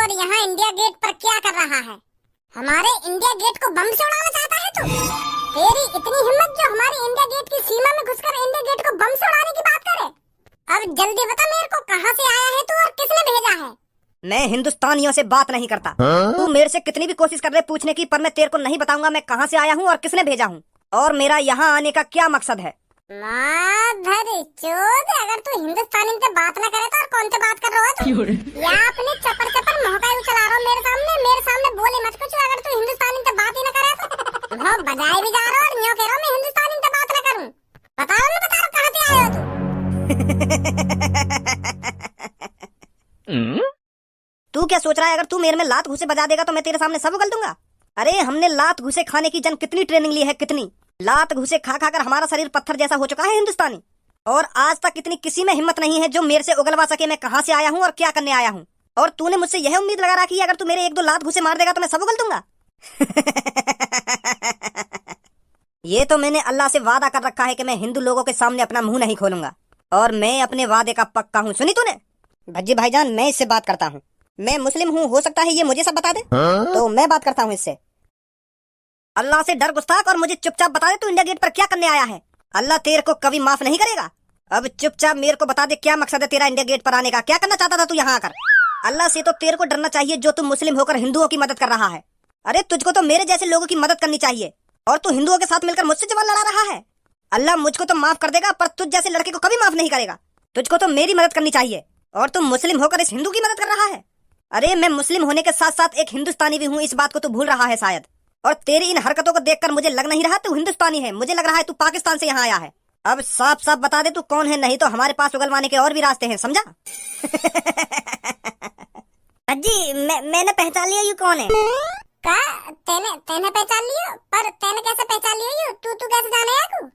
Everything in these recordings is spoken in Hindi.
और यहाँ इंडिया गेट पर क्या कर रहा है? हमारे इंडिया गेट को बम से उड़ाना चाहता है तू? तेरी इतनी हिम्मत जो हमारी इंडिया गेट की सीमा में घुसकर इंडिया गेट को बम से उड़ाने की बात करे? अब जल्दी बता मेरे को, कहाँ से आया है तू और किसने भेजा है? मैं हिंदुस्तानियों से बात नहीं करता। तू मेरे से कितनी भी कोशिश कर रहे पूछने की, पर मैं तेरे को नहीं बताऊंगा मैं कहाँ से आया हूँ और किसने भेजा हूँ और मेरा यहाँ आने का क्या मकसद है। चोद, अगर तू हिंदुस्तानी से बात न करे तो और कौन से बात कर रहा है तू? या अपने चपर चपर महकाई चला रहा मेरे सामने बोले मत कुछ। अगर तू हिंदुस्तानी से बात ही न करे तो बजाए भी जा रहा और न्यों कह रहा मैं हिंदुस्तानी से बात न करूं। बता रहा कहाँ से आया हो तू? तू क्या सोच रहा है? अगर तू मेरे में लात घुसे बजा देगा तो मैं तेरे सामने सब उगल दूंगा। अरे हमने लात घुसे खाने की कितनी ट्रेनिंग ली है, कितनी लात घुसे खा खा कर हमारा शरीर पत्थर जैसा हो चुका है हिंदुस्तानी। और आज तक इतनी किसी में हिम्मत नहीं है जो मेरे से उगलवा सके मैं कहाँ से आया हूँ और क्या करने आया हूँ। और तूने मुझसे यह उम्मीद लगा रखी है अगर तू मेरे एक दो लात घुसे मार देगा तो मैं सब उगल दूंगा। ये तो मैंने अल्लाह से वादा कर रखा है कि मैं हिंदू लोगों के सामने अपना मुंह नहीं खोलूंगा और मैं अपने वादे का पक्का हूँ। सुनी तूने? भज्जी भाईजान, मैं इससे बात करता हूँ। मैं मुस्लिम हूँ, हो सकता है ये मुझे सब बता दे। तो मैं बात करता हूँ इससे। अल्लाह से डर गुस्ताख और मुझे चुपचाप बता दे तू इंडिया गेट पर क्या करने आया है। अल्लाह तेरे को कभी माफ नहीं करेगा। अब चुपचाप मेरे को बता दे क्या मकसद है तेरा इंडिया गेट पर आने का, क्या करना चाहता था तू यहाँ आकर। अल्लाह से तो तेरे को डरना चाहिए जो तू मुस्लिम होकर हिंदुओं की मदद कर रहा है। अरे तुझको तो मेरे जैसे लोगों की मदद करनी चाहिए और तू हिंदुओं के साथ मिलकर मुझसे जवान लड़ा रहा है। अल्लाह मुझको तो माफ कर देगा पर तुझ जैसे लड़के को कभी माफ नहीं करेगा। तुझको तो मेरी मदद करनी चाहिए और तू मुस्लिम होकर इस हिंदू की मदद कर रहा है। अरे मैं मुस्लिम होने के साथ साथ एक हिंदुस्तानी भी हूँ, इस बात को तू भूल रहा है शायद। और तेरी इन हरकतों को देखकर मुझे लग नहीं रहा तू हिंदुस्तानी है, मुझे लग रहा है तू पाकिस्तान से यहाँ आया है। अब साफ साफ बता दे तू कौन है, नहीं तो हमारे पास उगलवाने के और भी रास्ते हैं, समझा? अजी मैंने पहचान लिया यू कौन है। का तेने पहचान लिया? पर तेने कैसे पहचान लिया यू? तू कैसे जाने याकू?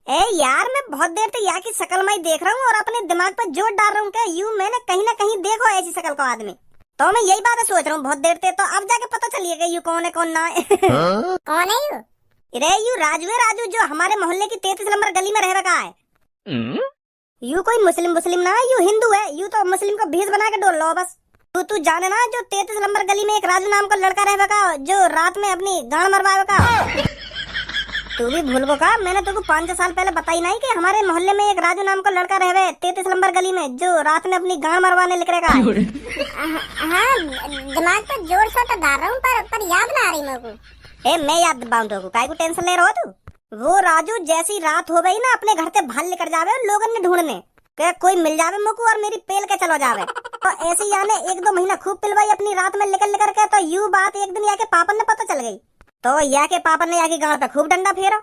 ए यार, मैं बहुत देर से यहाँ की शक्ल मैं देख रहा हूँ और अपने दिमाग पर जोर डाल रहा हूँ कि यू मैंने कहीं ना कहीं देखो ऐसी शक्ल को आदमी। तो मैं यही बात सोच रहा हूँ बहुत देर से, तो अब जाके पता चलिएगा यू कौन है कौन ना है। कौन है यू? अरे यू राजू है, राजू जो हमारे मोहल्ले की 33 नंबर गली में रह रखा है। यू कोई मुस्लिम ना है, यू हिंदू है। यू तो मुस्लिम को भेष बना के डोल लो बस। तू जाने ना जो 33 नंबर गली में एक राजू नाम का लड़का रह रखा जो रात में अपनी गांड मरवा का। तू भी भूल का, मैंने तुमको 5 साल पहले बताई नहीं कि हमारे मोहल्ले में एक राजू नाम का लड़का रहे 33 नंबर गली में जो रात में अपनी गांड मरवाने निकले का। हाँ, दिमाग पर जोर से तो डाल रहा हूँ पर याद ना आ रही मेरे को। ए मैं याद दिलाऊं तुमको, काहे को टेंशन ले रहा हो तू? वो राजू जैसी रात हो गई ना अपने घर से बाहर लेकर जावे और लोगों ने ढूंढने के कोई मिल जावे मुझको और मेरी पेल के चलो जावे। तो ऐसे ही याने 1-2 महीना खूब पिलवाई अपनी रात में लेकर के। तो यू बात एक दिन याके पापन ने पता चल गई तो या के पापा ने याकी गांव पे खूब डंडा फेरा।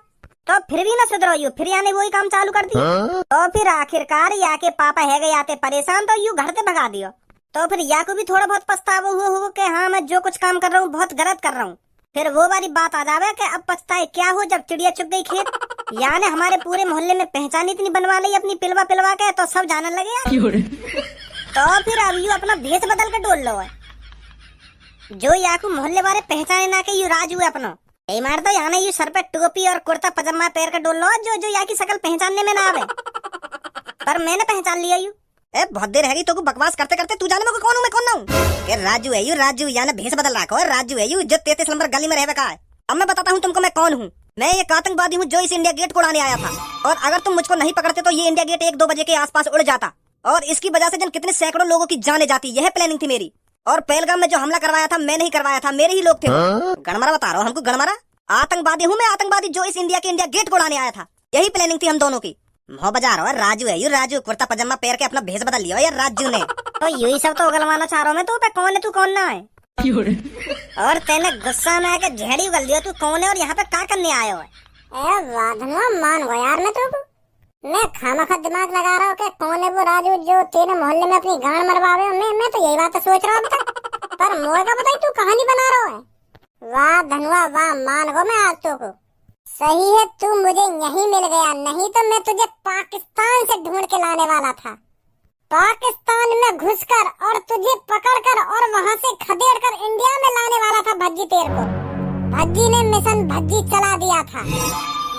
तो फिर भी ना सुधरो यू, फिर याने वही काम चालू कर दिया। तो फिर आखिरकार या के पापा है गए आते परेशान तो यू घर से भगा दियो। तो फिर या को भी थोड़ा बहुत पछतावा हुआ कि हाँ मैं जो कुछ काम कर रहा हूँ बहुत गलत कर रहा हूँ। फिर वो वाली बात आ जावे कि अब पछताए क्या हो जब चिड़िया चुग गई खेत। यानी हमारे पूरे मोहल्ले में पहचान इतनी बनवा ली अपनी पिलवा के तो सब जानने लगे। तो फिर अब यू अपना भेष बदल के डोल लो है जो याकू मोहल्ले वाले पहचाने ना के यू राजू है अपना। यही मार तो यहाँ यू सर पे टोपी और कुर्ता पजामा पैर के डोल लो जो यहाँ की शक्ल पहचानने में ना आवे। पर मैंने पहचान लिया यू। ए बहुत देर है तो बकवास करते करते तू जाने में कौन हूँ मैं कौन ना हूँ। राजू है यू, राजू यानी भेष बदल रखा है। राजू है यू जो 33 नंबर गली में रह का है। अब मैं बताता हूँ तुमको मैं कौन हूँ। मैं एक आतंकवादी हूँ जो इस इंडिया गेट को उड़ाने आया था और अगर तुम मुझको नहीं पकड़ते तो ये इंडिया गेट 1-2 बजे के आसपास उड़ जाता और इसकी वजह से कितने सैकड़ों लोगों की जाने जाती। यह प्लानिंग थी मेरी। और पहलगाम में जो हमला करवाया था मैं नहीं करवाया था, मेरे ही लोग थे। गणमारा बता रहा हूँ हमको, गणमारा आतंकवादी हूँ मैं, आतंकवादी जो इस इंडिया गेट को उड़ाने आया था। यही प्लानिंग थी हम दोनों की। मोह बजा रहा है राजू है यू, राजू कुर्ता पजामा पैर के अपना भेष बदल लिया यार राजू ने। तो यही सब तो उगलवाना चाह रहा हूँ मैं। तो कौन है तू कौन ना है? और तेने गुस्सा में आके झेड़ी उगल दिया। तू कौन है और यहाँ पे क्या करने आया है? मान गो यार, मैं खामखा दिमाग लगा रहा हूँ कि कौन है वो राजू जो तेरे मोहल्ले में अपनी गांड मरवावे। मैं तो यही बात सोच रहा हूँ पर मोर का बताई तू कहानी बना रहा है। वाह धनुआ वाह, मान गो मैं आज तो को। सही है तू मुझे यहीं मिल गया, नहीं तो मैं तुझे पाकिस्तान से ढूंढ के लाने वाला था। पाकिस्तान में घुसकर और तुझे पकड़कर और वहां से खदेड़कर इंडिया में लाने वाला था भज्जी तेरे को। भज्जी ने मिशन भज्जी चला दिया था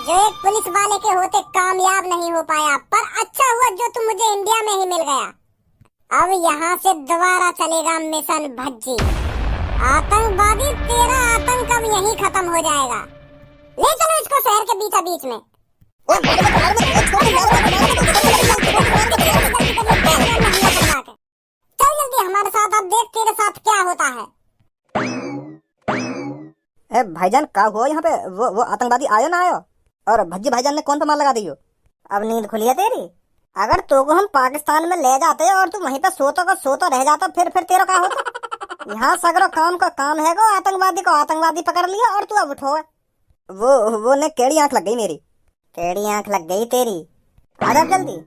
जो एक पुलिस वाले के होते कामयाब नहीं हो पाया। पर अच्छा हुआ जो तू मुझे इंडिया में ही मिल गया। अब यहाँ से दोबारा चलेगा मिशन भज्जी। आतंकवादी, तेरा आतंक अब यहीं खत्म हो जाएगा। ले चलो इसको शहर के बीचा बीच में। चल जल्दी हमारे साथ, अब देख तेरे साथ क्या होता है। भाईजान का हुआ यहाँ पे? वो आतंकवादी आयो ना आयो? और भज्जी भाईजान ने कौन सा मार लगा दियो? अब नींद खुली है तेरी? अगर तो को हम पाकिस्तान में ले जाते और तू वहीं पे सोतो रह जाता, फिर तेरा क्या होता? यहाँ सगरो काम का काम है गो, आतंकवादी को आतंकवादी पकड़ लिया और तू अब उठो है। वो ने केड़ी आंख लग गई मेरी। केड़ी आंख लग गई तेरी? आ जा जल्दी।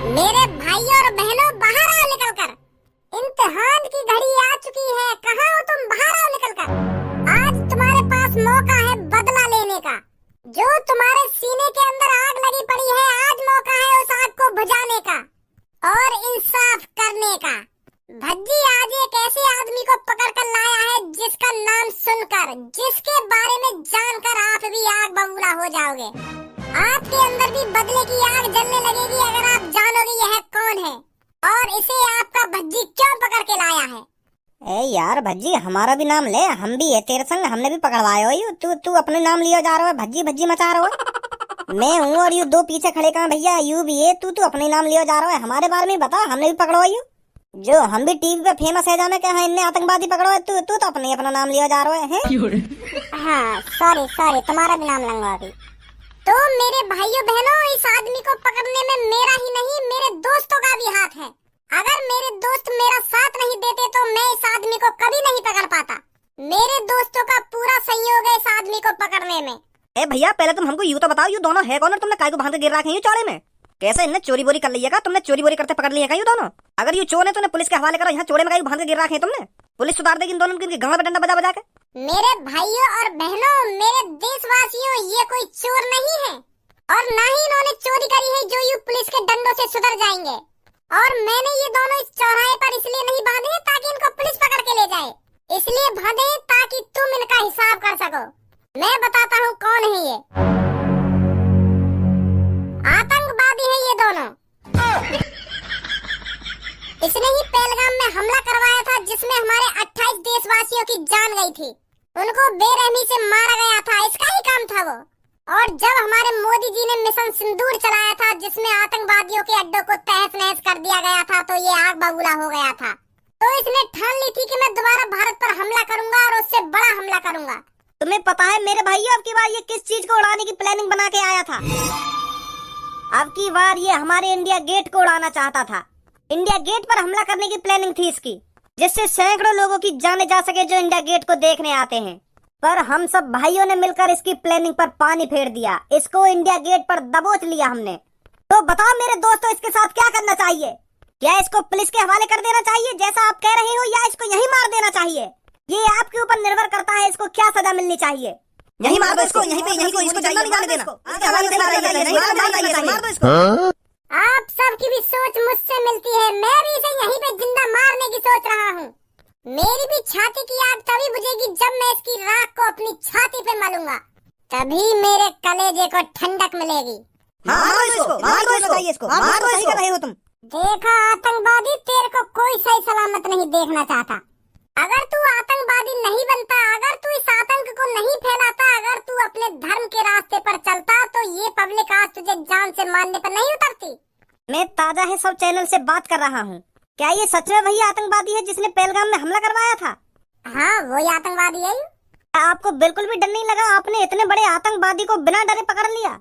मेरे भाइयों और बहनों, बाहर आओ निकल कर। इम्तिहान की घड़ी आ चुकी है, कहाँ हो तुम? बाहर आओ निकल कर। आज तुम्हारे पास मौका है बदला लेने का। जो तुम्हारे सीने के अंदर आग लगी पड़ी है, आज मौका है उस आग को बुझाने का और इंसाफ करने का। भज्जी आज एक ऐसे आदमी को पकड़ कर लाया है जिसका नाम सुनकर, जिसके बारे में जानकर आप भी आग बबूला हो जाओगे। आपके अंदर भी बदले की आग जलने लगेगी अगर आप जानोगे यह कौन है और इसे आपका भज्जी क्यों पकड़ के लाया है। ए यार भज्जी, हमारा भी नाम ले, हम भी है तेरे संग, हमने भी पकड़वाए हो। तू अपने नाम लिया जा रहा है, भज्जी भज्जी मचा रहा है। मैं हूँ और यू दो पीछे खड़े कहाँ भैया? यू भी है, तू अपने नाम लिया जा रहा है। हमारे बारे में बता, हमने भी पकड़वाई हो। जो हम भी टीवी पे फेमस है जाना क्या है, इनने आतंकवादी पकड़ो है, तू तो अपना नाम लिया जा रहा है। हाँ सॉरी, तुम्हारा भी नाम लंगवा दी। तो मेरे भाइयों बहनों, इस आदमी को पकड़ने में मेरा ही नहीं, मेरे दोस्तों का भी हाथ है। अगर मेरे दोस्त मेरा साथ नहीं देते तो मैं इस आदमी को कभी नहीं पकड़ पाता। मेरे दोस्तों का पूरा सहयोग है इस आदमी को पकड़ने में। ए भैया, पहले तुम हमको यूं तो बताओ, यू दोनों है कौन और तुमने काय को बांध के गिर रखे हैं चौड़े में? कैसे इनने चोरी बोरी कर लिया? तुमने चोरी बोरी करते पकड़ लिया यू दोनों? अगर यू चोर है तो पुलिस के हवाले करो। यहाँ चोड़े में काय बांध के गिर रखे हैं तुमने? पुलिस सुधार देगी इन दोनों की गांव में डंडा बजा बजा के। मेरे भाइयों और बहनों, मेरे देशवासियों, ये कोई चोर नहीं है और ना ही इन्होंने चोरी करी है जो यू पुलिस के डंडों से सुधर जाएंगे। और मैंने ये दोनों इस चौराहे पर इसलिए नहीं बांधे ताकि इनको पुलिस पकड़ के ले जाए, इसलिए बांधे ताकि तुम इनका हिसाब कर सको। मैं बताता हूँ कौन है ये। आतंकवादी है ये दोनों। इसने ही पहलगाम में हमला करवाया था जिसमें हमारे 28 देशवासियों की जान गई थी। उनको बेरहमी से मारा गया था, इसका ही काम था वो। और जब हमारे मोदी जी ने मिशन सिंदूर चलाया था जिसमें आतंकवादियों के अड्डों को तहस नहस कर दिया गया था, तो ये आग बबूला हो गया था। तो इसने ठान ली थी कि मैं दोबारा भारत पर हमला करूंगा और उससे बड़ा हमला करूंगा। तुम्हें पता है मेरे भाइयों, अब की बार ये किस चीज को उड़ाने की प्लानिंग बना के आया था? अब की बार ये हमारे इंडिया गेट को उड़ाना चाहता था। इंडिया गेट पर हमला करने की प्लानिंग थी इसकी, जिससे सैकड़ों लोगों की जाने जा सके जो इंडिया गेट को देखने आते हैं। पर हम सब भाइयों ने मिलकर इसकी प्लानिंग पर पानी फेर दिया, इसको इंडिया गेट पर दबोच लिया हमने। तो बताओ मेरे दोस्तों, इसके साथ क्या करना चाहिए? क्या इसको पुलिस के हवाले कर देना चाहिए जैसा आप कह रहे हो, या इसको यहीं मार देना चाहिए? ये आपके ऊपर निर्भर करता है, इसको क्या सजा मिलनी चाहिए। यहीं मार दो इसको, यहीं पे इसको जंगल नहीं जाने देना। इसके हवाले देना चाहिए, मार दो इसको। आप सबकी भी सोच मुझसे मिलती है, मैं भी इसे यहीं पे जिंदा मारने की सोच रहा हूँ। मेरी भी छाती की आग तभी बुझेगी जब मैं इसकी राख को अपनी छाती पे मलूंगा, तभी मेरे कलेजे को ठंडक मिलेगी। मार दो इसको, मार दो इसको, मार दो। सही कर रहे हो तुम। देखा आतंकवादी, तेरे को कोई सही सलामत नहीं देखना चाहता। अगर तू आतंकवादी नहीं बनता, अगर तू इस आतंक को नहीं फैलाता, अगर तू अपने धर्म के रास्ते पर चलता, तो ये पब्लिक आज तुझे जान से मारने पर नहीं उतरती। मैं ताजा है सब चैनल से बात कर रहा हूँ। क्या ये सच में वही आतंकवादी है जिसने पहलगाम में हमला करवाया था? हाँ, वही आतंकवादी है। आपको बिल्कुल भी डर नहीं लगा? आपने इतने बड़े आतंकवादी को बिना डरे पकड़ लिया,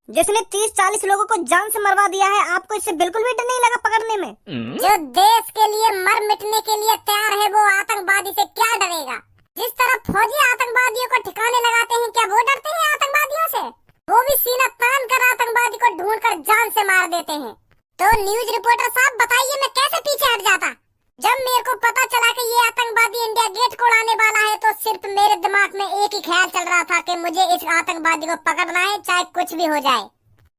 जिसने 30-40 लोगों को जान से मरवा दिया है। आपको इससे बिल्कुल भी डर नहीं लगा पकड़ने में? जो देश के लिए मर मिटने के लिए तैयार है, वो आतंकवादी से क्या डरेगा? जिस तरह फौजी आतंकवादियों को ठिकाने लगाते हैं, क्या वो डरते हैं आतंकवादियों से? वो भी सीना तान कर आतंकवादी को ढूंढ कर जान से मार देते हैं। तो न्यूज रिपोर्टर साहब, बताइए मैं कैसे पीछे हट जाता? जब मेरे को पता चला कि ये आतंकवादी इंडिया गेट को उड़ाने वाला है, तो सिर्फ मेरे दिमाग में एक ही ख्याल चल रहा था कि मुझे इस आतंकवादी को पकड़ना है, चाहे कुछ भी हो जाए।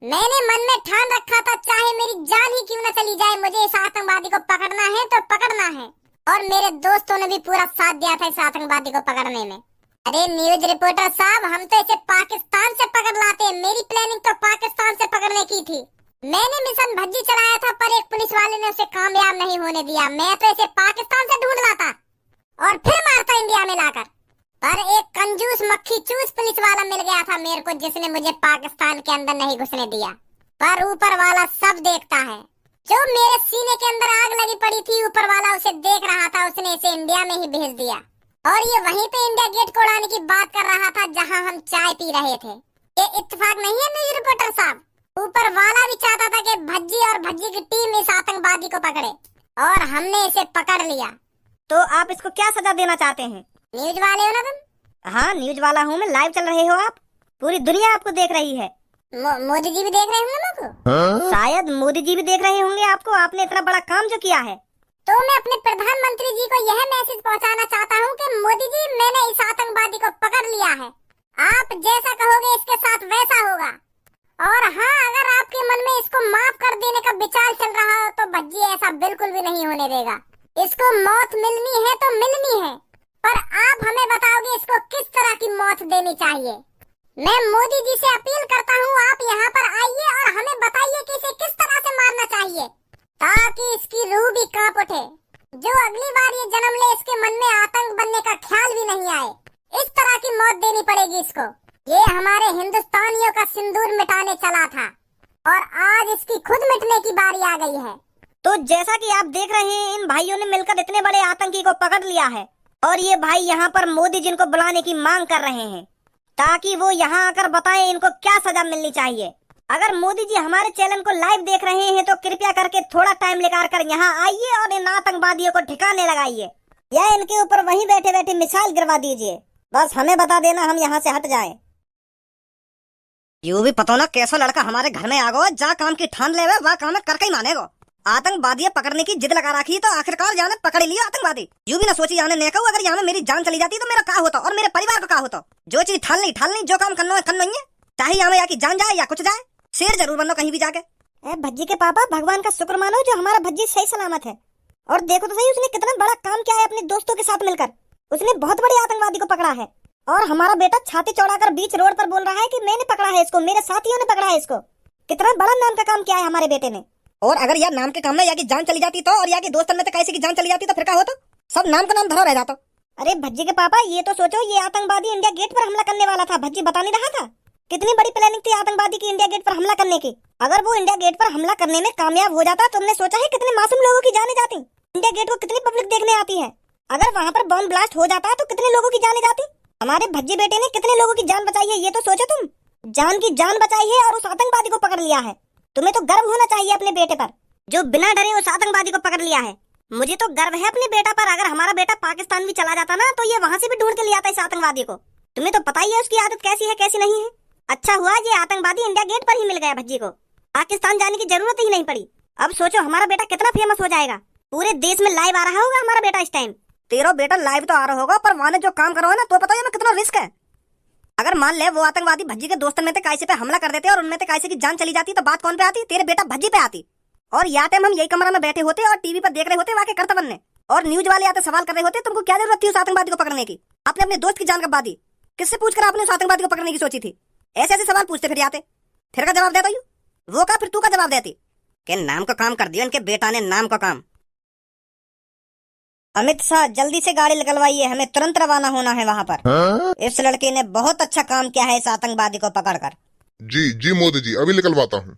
मैंने मन में ठान रखा था, चाहे मेरी जान ही क्यों न चली जाए, मुझे इस आतंकवादी को पकड़ना है तो पकड़ना है। और मेरे दोस्तों ने भी पूरा साथ दिया था इस आतंकवादी को पकड़ने में। अरे न्यूज रिपोर्टर साहब, हम तो इसे पाकिस्तान से पकड़ लाते। मेरी प्लानिंग तो पाकिस्तान से पकड़ने की थी। मैंने मिशन भज्जी चलाया था, पर एक पुलिस वाले ने उसे कामयाब नहीं होने दिया। मैं तो इसे पाकिस्तान से ढूंढ लाता और फिर मारता इंडिया में लाकर, पर एक कंजूस मक्खी चूस पुलिस वाला मिल गया था मेरे को, जिसने मुझे पाकिस्तान के अंदर नहीं घुसने दिया। पर ऊपर वाला सब देखता है। जो मेरे सीने के अंदर आग लगी पड़ी थी, ऊपर वाला उसे देख रहा था, उसने इसे इंडिया में ही भेज दिया। और ये वहीं पे इंडिया गेट को उड़ाने की बात कर रहा था जहां हम चाय पी रहे थे। ये इत्तेफाक नहीं है न्यूज रिपोर्टर साहब? ऊपर वाला भी चाहता था कि भज्जी और भज्जी की टीम इस आतंकवादी को पकड़े, और हमने इसे पकड़ लिया। तो आप इसको क्या सजा देना चाहते हैं? न्यूज वाले हो ना तुम? हाँ, न्यूज वाला हूँ मैं। लाइव चल रहे हो आप, पूरी दुनिया आपको देख रही है। मोदी जी भी देख रहे होंगे मुझको। शायद मोदी जी भी देख रहे होंगे आपको। आपने इतना बड़ा काम जो किया है। तो मैं अपने प्रधानमंत्री जी को यह मैसेज पहुंचाना चाहता हूं कि मोदी जी, मैंने इस आतंकवादी को पकड़ लिया है। आप जैसा कहोगे इसके साथ वैसा होगा। और हाँ, अगर आपके मन में इसको माफ कर देने का विचार चल रहा हो तो भज्जी ऐसा बिल्कुल भी नहीं होने देगा। इसको मौत मिलनी है तो मिलनी है, पर आप हमें बताओगे इसको किस तरह की मौत देनी चाहिए। मैं मोदी जी से अपील करता हूँ, आप यहाँ पर आइए और हमें बताइए कि इसे किस तरह से मारना चाहिए, ताकि इसकी रूह भी कांप उठे। जो अगली बार ये जन्म ले, इसके मन में आतंक बनने का ख्याल भी नहीं आए। इस तरह की मौत देनी पड़ेगी इसको। ये हमारे हिंदुस्तानियों का सिंदूर मिटाने चला था, और आज इसकी खुद मिटने की बारी आ गई है। तो जैसा कि आप देख रहे हैं, इन भाइयों ने मिलकर इतने बड़े आतंकी को पकड़ लिया है, और ये भाई यहाँ पर मोदी जी को बुलाने की मांग कर रहे हैं, ताकि वो यहाँ आकर बताएं इनको क्या सजा मिलनी चाहिए। अगर मोदी जी हमारे चैनल को लाइव देख रहे हैं तो कृपया करके थोड़ा टाइम निकाल कर यहाँ आइए और इन आतंकवादियों को ठिकाने लगाइए, या इनके ऊपर वहीं बैठे बैठे मिसाइल गिरवा दीजिए। बस हमें बता देना, हम यहाँ से हट जाएं। यूं भी पता ना कैसा लड़का हमारे घर में आ गो, जा काम की ठान ले, वह काम करके ही मानेगो। आतंकवादी पकड़ने की जिद लगा रखी तो आखिरकार जाने पकड़ लिया आतंकवादी। यूं भी ना सोची जाने ने कहूं, अगर यहाँ मेरी जान चली जाती तो मेरा क्या होता और मेरे परिवार का क्या होता। जो चीज ठान ली, जो काम करना है करना ही है, चाहे यहाँ या की जान जाए या कुछ जाए, शेर जरूर बनो कहीं भी जाके। भज्जी के पापा, भगवान का शुक्र मानो जो हमारा भज्जी सही सलामत है। और देखो तो सही, उसने कितना बड़ा काम किया है अपने दोस्तों के साथ मिलकर। उसने बहुत बड़े आतंकवादी को पकड़ा है, और हमारा बेटा छाती चौड़ाकर बीच रोड पर बोल रहा है कि मैंने पकड़ा है इसको, मेरे साथियों ने पकड़ा है इसको। कितना बड़ा नाम का काम किया है हमारे बेटे ने। और अगर यार नाम के काम में या की जान चली जाती तो, और या की दोस्तन में तो कैसे की जान चली जाती तो फिर क्या होता? सब नाम का नाम धरा रह जाता। अरे भज्जी के पापा, ये तो सोचो, ये आतंकवादी इंडिया गेट पर हमला करने वाला था। भज्जी बता नहीं रहा था कितनी बड़ी प्लानिंग थी आतंकवादी की इंडिया गेट पर हमला करने की। अगर वो इंडिया गेट पर हमला करने में कामयाब हो जाता, तुमने सोचा है कितने मासूम लोगों की जाने जाती। इंडिया गेट को कितनी पब्लिक देखने आती है। अगर वहाँ पर बॉम्ब ब्लास्ट हो जाता तो कितने लोगों की जाने जाती। हमारे भज्जी बेटे ने कितने लोगों की जान बचाई है, ये तो सोचो तुम। जान की जान बचाई है और उस आतंकवादी को पकड़ लिया है। तुम्हें तो गर्व होना चाहिए अपने बेटे पर, जो बिना डरे उस आतंकवादी को पकड़ लिया है। मुझे तो गर्व है अपने बेटा पर। अगर हमारा बेटा पाकिस्तान भी चला जाता ना, तो ये वहाँ से भी ढूंढ के ले आता इस आतंकवादी को। तुम्हें तो पता ही है उसकी आदत कैसी है कैसी नहीं है। अच्छा हुआ ये आतंकवादी इंडिया गेट पर ही मिल गया भज्जी को, पाकिस्तान जाने की जरूरत ही नहीं पड़ी। अब सोचो हमारा बेटा कितना फेमस हो जाएगा, पूरे देश में लाइव आ रहा होगा हमारा बेटा इस टाइम। तेरा बेटा लाइव तो आ रहा होगा, पर वहाँ जो काम करो है ना, तो पता है कितना रिस्क है। अगर मान ले वो आतंकवादी भज्जी के दोस्तों में से कैसे पे हमला कर देते और उनमें से कैसे की जान चली जाती, तो बात कौन पे आती? तेरे बेटा भज्जी पे आती। और या टाइम हम यही कमरा में बैठे होते और टीवी पर देख रहे होते वाके करते बनने, और न्यूज वाले आते सवाल कर रहे होते, तुमको क्या जरूरत थी उस आतंकवादी को पकड़ने की? आपने अपने दोस्त की जान कब दी? किससे पूछकर आपने उस आतंकवादी को पकड़ने की सोची थी? ऐसे ऐसे सवाल पूछते फिर आते, फिर का जवाब देता हूँ वो का, फिर तू का जवाब देती कि नाम का काम कर दिया इनके बेटा ने, नाम का काम। अमित शाह, जल्दी से गाड़ी निकलवाइए, हमें तुरंत रवाना होना है वहाँ पर। इस लड़के ने बहुत अच्छा काम किया है इस आतंकवादी को पकड़कर। जी जी मोदी जी, अभी निकलवाता हूँ।